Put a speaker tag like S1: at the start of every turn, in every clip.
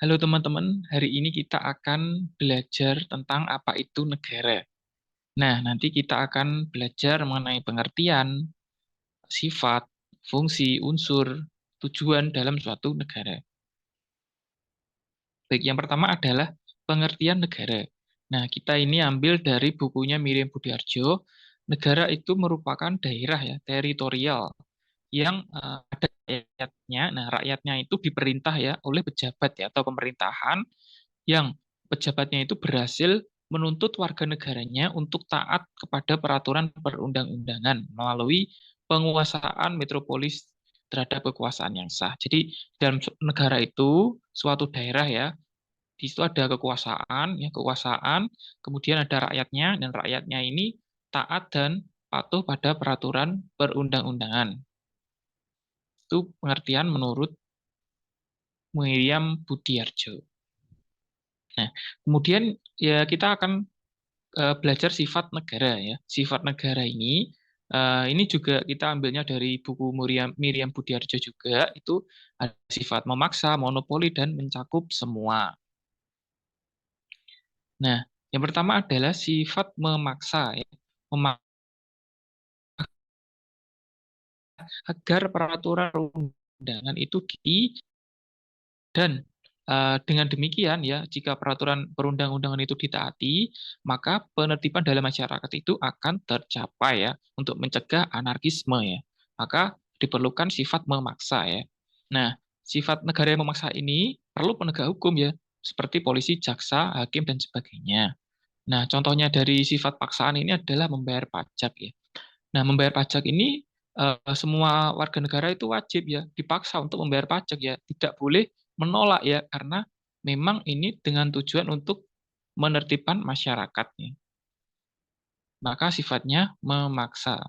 S1: Halo teman-teman, hari ini kita akan belajar tentang apa itu negara. Nah, nanti kita akan belajar mengenai pengertian, sifat, fungsi, unsur, tujuan dalam suatu negara. Baik, yang pertama adalah pengertian negara. Nah, kita ini ambil dari bukunya Miriam Budiarjo. Negara itu merupakan daerah ya, teritorial yang ada rakyatnya. Nah, rakyatnya itu diperintah ya oleh pejabat ya atau pemerintahan yang pejabatnya itu berhasil menuntut warga negaranya untuk taat kepada peraturan perundang-undangan melalui penguasaan metropolis terhadap kekuasaan yang sah. Jadi dalam negara itu suatu daerah ya, di situ ada kekuasaan, kemudian ada rakyatnya dan rakyatnya ini taat dan patuh pada peraturan perundang-undangan. Itu pengertian menurut Miriam Budiarjo. Nah, kemudian ya kita akan belajar sifat negara ya. Sifat negara ini juga kita ambilnya dari buku Miriam Budiarjo juga. Itu ada sifat memaksa, monopoli dan mencakup semua. Nah, yang pertama adalah sifat memaksa ya. Memaksa agar peraturan undangan itu dan dengan demikian ya, jika peraturan perundang-undangan itu ditaati, maka penertiban dalam masyarakat itu akan tercapai ya untuk mencegah anarkisme ya. Maka diperlukan sifat memaksa ya. Nah, sifat negara yang memaksa ini perlu penegak hukum ya, seperti polisi, jaksa, hakim dan sebagainya. Nah, contohnya dari sifat paksaan ini adalah membayar pajak ya. Nah, membayar pajak ini semua warga negara itu wajib ya dipaksa untuk membayar pajak ya, tidak boleh menolak ya karena memang ini dengan tujuan untuk menertibkan masyarakatnya. Maka sifatnya memaksa.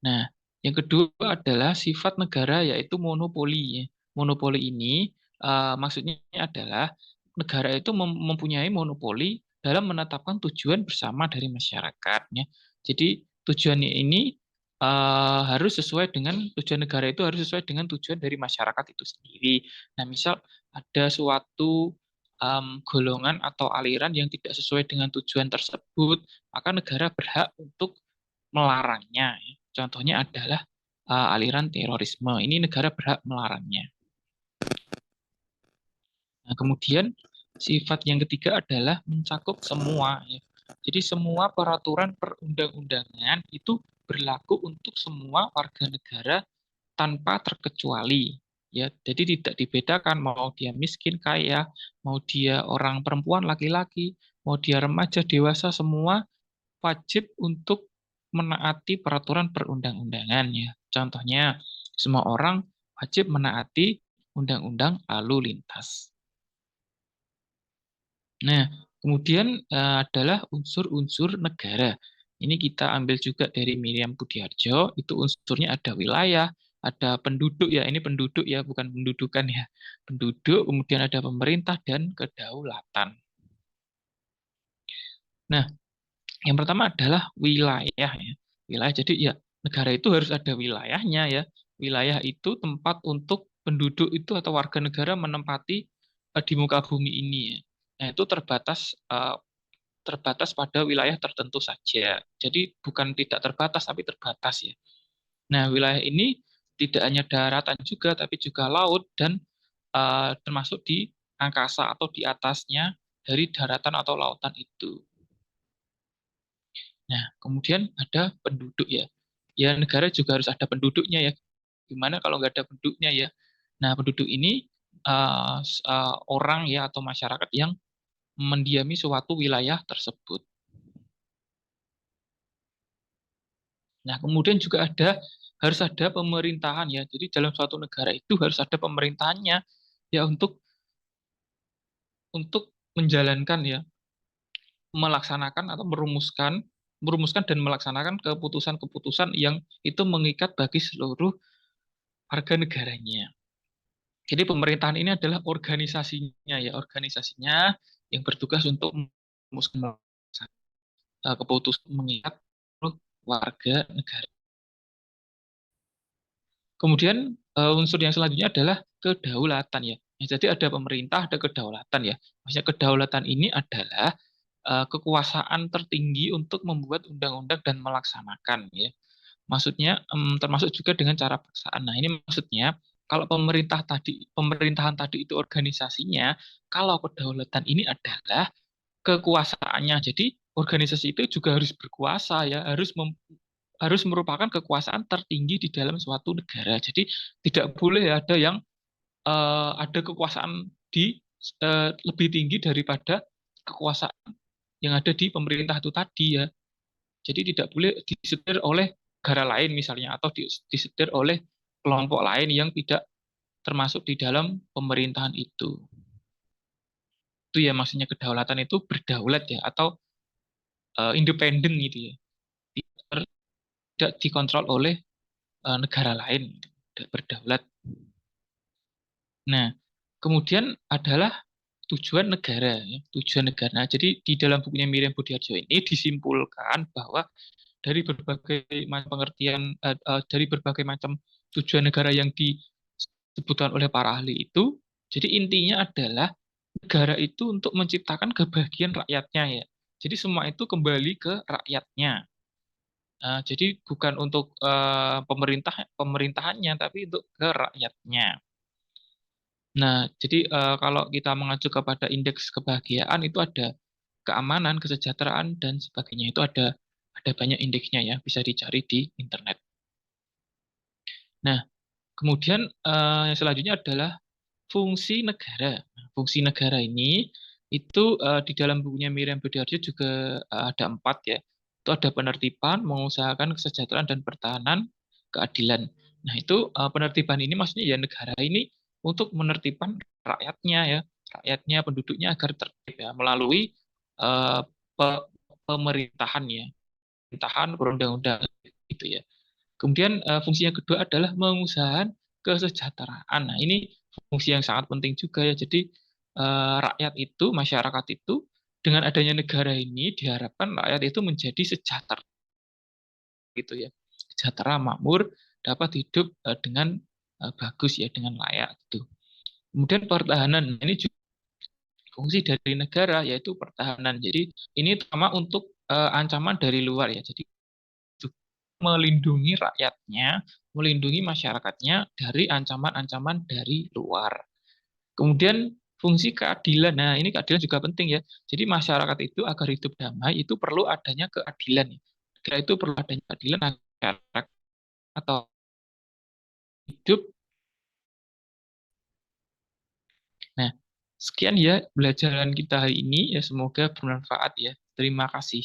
S1: Nah, yang kedua adalah sifat negara yaitu monopoli ya. Monopoli ini maksudnya adalah negara itu mempunyai monopoli dalam menetapkan tujuan bersama dari masyarakatnya. Jadi tujuannya ini harus sesuai dengan tujuan negara itu harus sesuai dengan tujuan dari masyarakat itu sendiri. Nah, misal ada suatu golongan atau aliran yang tidak sesuai dengan tujuan tersebut, maka negara berhak untuk melarangnya. Contohnya adalah aliran terorisme. Ini negara berhak melarangnya. Nah, kemudian sifat yang ketiga adalah mencakup semua. Ya. Jadi semua peraturan perundang-undangan itu berlaku untuk semua warga negara tanpa terkecuali. Ya, jadi tidak dibedakan mau dia miskin, kaya, mau dia orang perempuan, laki-laki, mau dia remaja, dewasa, semua wajib untuk menaati peraturan perundang-undangan ya. Contohnya, semua orang wajib menaati undang-undang lalu lintas. Nah, kemudian adalah unsur-unsur negara. Ini kita ambil juga dari Miriam Budiarjo, itu unsurnya ada wilayah, ada penduduk ya, ini penduduk ya, bukan pendudukan ya. Penduduk, kemudian ada pemerintah dan kedaulatan. Nah, yang pertama adalah wilayah ya. Wilayah jadi ya negara itu harus ada wilayahnya ya. Wilayah itu tempat untuk penduduk itu atau warga negara menempati di muka bumi ini ya. Nah, itu terbatas pada wilayah tertentu saja. Jadi bukan tidak terbatas tapi terbatas ya. Nah, wilayah ini tidak hanya daratan juga tapi juga laut dan termasuk di angkasa atau di atasnya dari daratan atau lautan itu. Nah, kemudian ada penduduk ya. Ya, negara juga harus ada penduduknya ya. Gimana kalau nggak ada penduduknya ya? Nah, penduduk ini orang ya atau masyarakat yang mendiami suatu wilayah tersebut. Nah, kemudian juga harus ada pemerintahan ya. Jadi dalam suatu negara itu harus ada pemerintahannya ya untuk menjalankan ya, melaksanakan atau merumuskan dan melaksanakan keputusan-keputusan yang itu mengikat bagi seluruh warga negaranya. Jadi pemerintahan ini adalah organisasinya ya, organisasinya yang bertugas untuk merumuskan keputusan mengikat seluruh warga negara. Kemudian unsur yang selanjutnya adalah kedaulatan ya. Ya, jadi ada pemerintah, ada kedaulatan ya. Maksudnya kedaulatan ini adalah kekuasaan tertinggi untuk membuat undang-undang dan melaksanakan ya. Maksudnya termasuk juga dengan cara paksaan. Nah, ini maksudnya kalau pemerintahan tadi itu organisasinya, kalau kedaulatan ini adalah kekuasaannya. Jadi organisasi itu juga harus berkuasa ya, harus merupakan kekuasaan tertinggi di dalam suatu negara. Jadi tidak boleh ada yang ada kekuasaan lebih tinggi daripada kekuasaan yang ada di pemerintah itu tadi ya. Jadi tidak boleh disetir oleh negara lain misalnya atau disetir oleh kelompok lain yang tidak termasuk di dalam pemerintahan itu. Itu ya maksudnya kedaulatan itu berdaulat ya atau independen gitu ya. Tidak dikontrol oleh negara lain, tidak berdaulat. Nah, kemudian adalah tujuan negara ya, tujuan negara. Nah, jadi di dalam bukunya Miriam Budiarjo ini disimpulkan bahwa dari berbagai macam pengertian dari berbagai macam tujuan negara yang disebutkan oleh para ahli itu, jadi intinya adalah negara itu untuk menciptakan kebahagiaan rakyatnya ya. Jadi semua itu kembali ke rakyatnya. Jadi bukan untuk pemerintahannya, tapi untuk ke rakyatnya. Nah, jadi kalau kita mengacu kepada indeks kebahagiaan itu ada keamanan, kesejahteraan dan sebagainya. Itu ada banyak indeksnya ya, bisa dicari di internet. Nah, kemudian yang selanjutnya adalah fungsi negara. Nah, fungsi negara ini itu di dalam bukunya Miriam Budiarjo juga ada 4 ya. Itu ada penertiban, mengusahakan kesejahteraan dan pertahanan, keadilan. Nah, itu penertiban ini maksudnya ya negara ini untuk menertibkan rakyatnya ya, rakyatnya, penduduknya agar tertib ya melalui eh, pemerintahan ya, pemerintahan perundang-undangan gitu ya. Kemudian fungsi yang kedua adalah mengusahakan kesejahteraan. Nah, ini fungsi yang sangat penting juga ya. Jadi rakyat itu, masyarakat itu dengan adanya negara ini diharapkan rakyat itu menjadi sejahtera gitu ya. Sejahtera, makmur, dapat hidup dengan bagus ya, dengan layak gitu. Kemudian pertahanan. Nah, ini juga fungsi dari negara yaitu pertahanan. Jadi ini terutama untuk ancaman dari luar ya. Jadi melindungi rakyatnya, melindungi masyarakatnya dari ancaman-ancaman dari luar. Kemudian fungsi keadilan. Nah, ini keadilan juga penting ya. Jadi masyarakat itu agar hidup damai itu perlu adanya keadilan. Keadilan itu perlu adanya keadilan agar masyarakat atau hidup. Nah, sekian ya pelajaran kita hari ini ya semoga bermanfaat ya. Terima kasih.